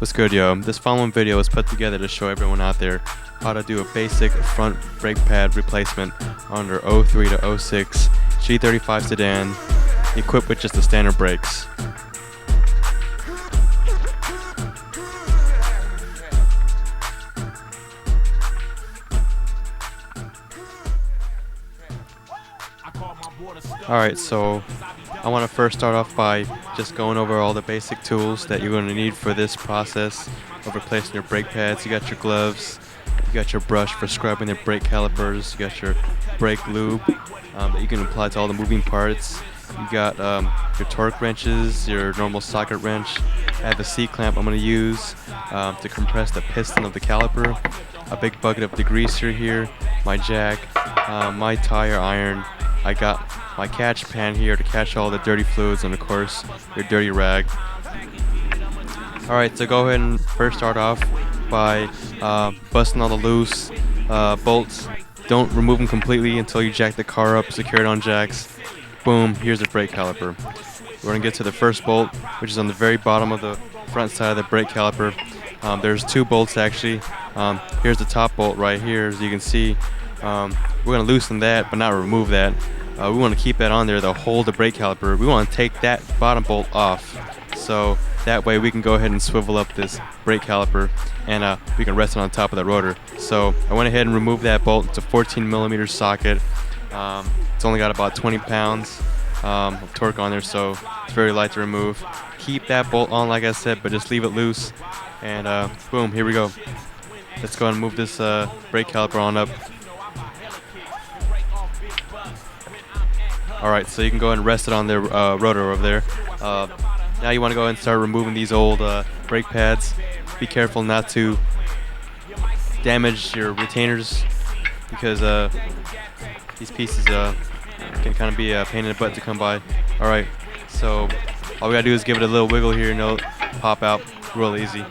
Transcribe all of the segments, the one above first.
What's good, yo? This following video was put together to show everyone out there how to do a basic front brake pad replacement on their 03 to 06 G35 sedan equipped with just the standard brakes. Alright, so I want to first start off by just going over all the basic tools that you're going to need for this process of replacing your brake pads. You got your gloves, you got your brush for scrubbing the brake calipers, you got your brake lube that you can apply to all the moving parts. You got your torque wrenches, your normal socket wrench. I have a C-clamp I'm going to use to compress the piston of the caliper, a big bucket of degreaser here, my jack, my tire iron. I got my catch pan here to catch all the dirty fluids, and of course your dirty rag. Alright, so go ahead and first start off by busting all the loose bolts. Don't remove them completely until you jack the car up, secure it on jacks. Boom, here's the brake caliper. We're going to get to the first bolt, which is on the very bottom of the front side of the brake caliper. There's two bolts actually. Here's the top bolt right here, as you can see. We're going to loosen that, but not remove that. We want to keep that on there to hold the brake caliper. We want to take that bottom bolt off, so that way we can go ahead and swivel up this brake caliper, and we can rest it on top of the rotor. So I went ahead and removed that bolt. It's a 14mm socket. It's only got about 20 pounds of torque on there, so it's very light to remove. Keep that bolt on, like I said, but just leave it loose, and boom, here we go. Let's go ahead and move this brake caliper on up. Alright, so you can go ahead and rest it on the rotor over there. Now you want to go ahead and start removing these old brake pads. Be careful not to damage your retainers, because these pieces can kind of be a pain in the butt to come by. Alright, so all we gotta do is give it a little wiggle here and it'll pop out real easy.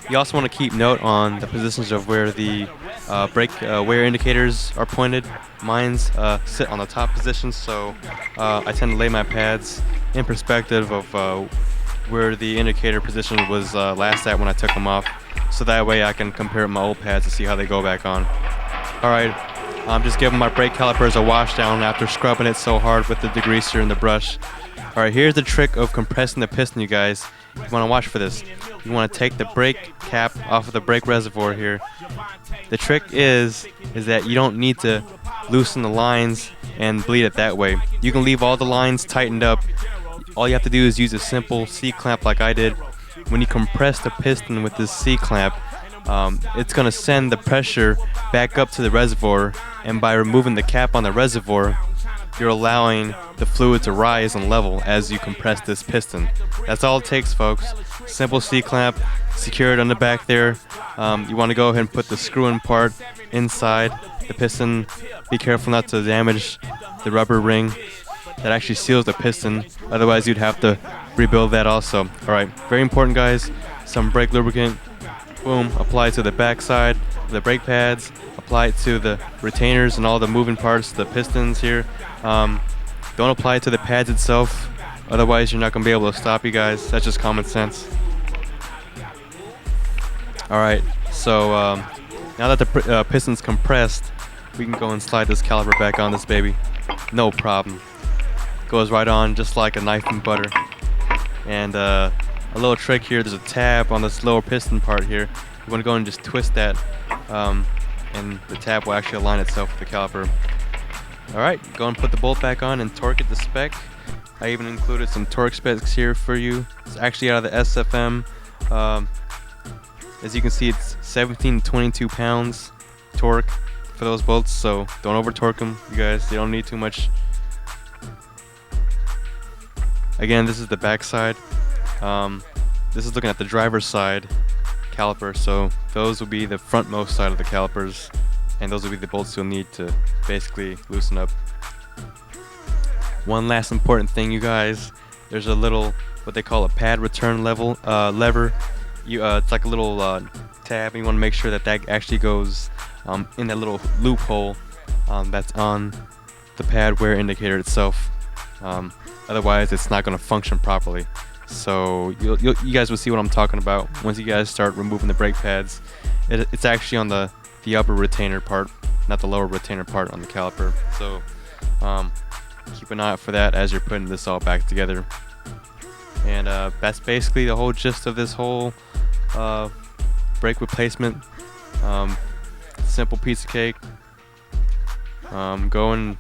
You also want to keep note on the positions of where the brake wear indicators are pointed. Mine's sit on the top position, so I tend to lay my pads in perspective of where the indicator position was last at when I took them off, so that way I can compare my old pads to see how they go back on. Alright, I'm just giving my brake calipers a wash down after scrubbing it so hard with the degreaser and the brush. Alright, here's the trick of compressing the piston, you guys. You want to watch for this. You want to take the brake cap off of the brake reservoir here. The trick is that you don't need to loosen the lines and bleed it that way. You can leave all the lines tightened up. All you have to do is use a simple C-clamp like I did. When you compress the piston with this C-clamp, it's going to send the pressure back up to the reservoir, and by removing the cap on the reservoir, you're allowing the fluid to rise and level as you compress this piston. That's all it takes, folks. Simple C-clamp, secure it on the back there. You want to go ahead and put the screw-in part inside the piston. Be careful not to damage the rubber ring that actually seals the piston, otherwise you'd have to rebuild that also. Alright, very important, guys. Some brake lubricant, boom, apply it to the back side of the brake pads, apply it to the retainers and all the moving parts, the pistons here. Don't apply it to the pads itself, otherwise you're not going to be able to stop, you guys. That's just common sense. Alright, so now that the piston's compressed, we can go and slide this caliper back on this baby. No problem. Goes right on just like a knife and butter. And a little trick here, there's a tab on this lower piston part here. You want to go and just twist that, and the tab will actually align itself with the caliper. Alright, go and put the bolt back on and torque it to spec. I even included some torque specs here for you. It's actually out of the SFM. As you can see, it's 17 to 22 pounds torque for those bolts, so don't over torque them, you guys. They don't need too much. Again, this is the back side. This is looking at the driver's side caliper, so those will be the frontmost side of the calipers, and those will be the bolts you'll need to basically loosen up. One last important thing, you guys. There's a little, what they call a pad return lever. It's like a little tab, and you want to make sure that that actually goes in that little loophole that's on the pad wear indicator itself. Otherwise, it's not going to function properly. So you guys will see what I'm talking about once you guys start removing the brake pads. It's actually on the upper retainer part, not the lower retainer part on the caliper. So keep an eye out for that as you're putting this all back together. And that's basically the whole gist of this whole brake replacement. Simple piece of cake. Go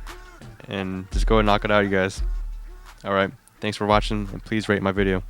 and just go and knock it out, you guys. Alright, thanks for watching, and please rate my video.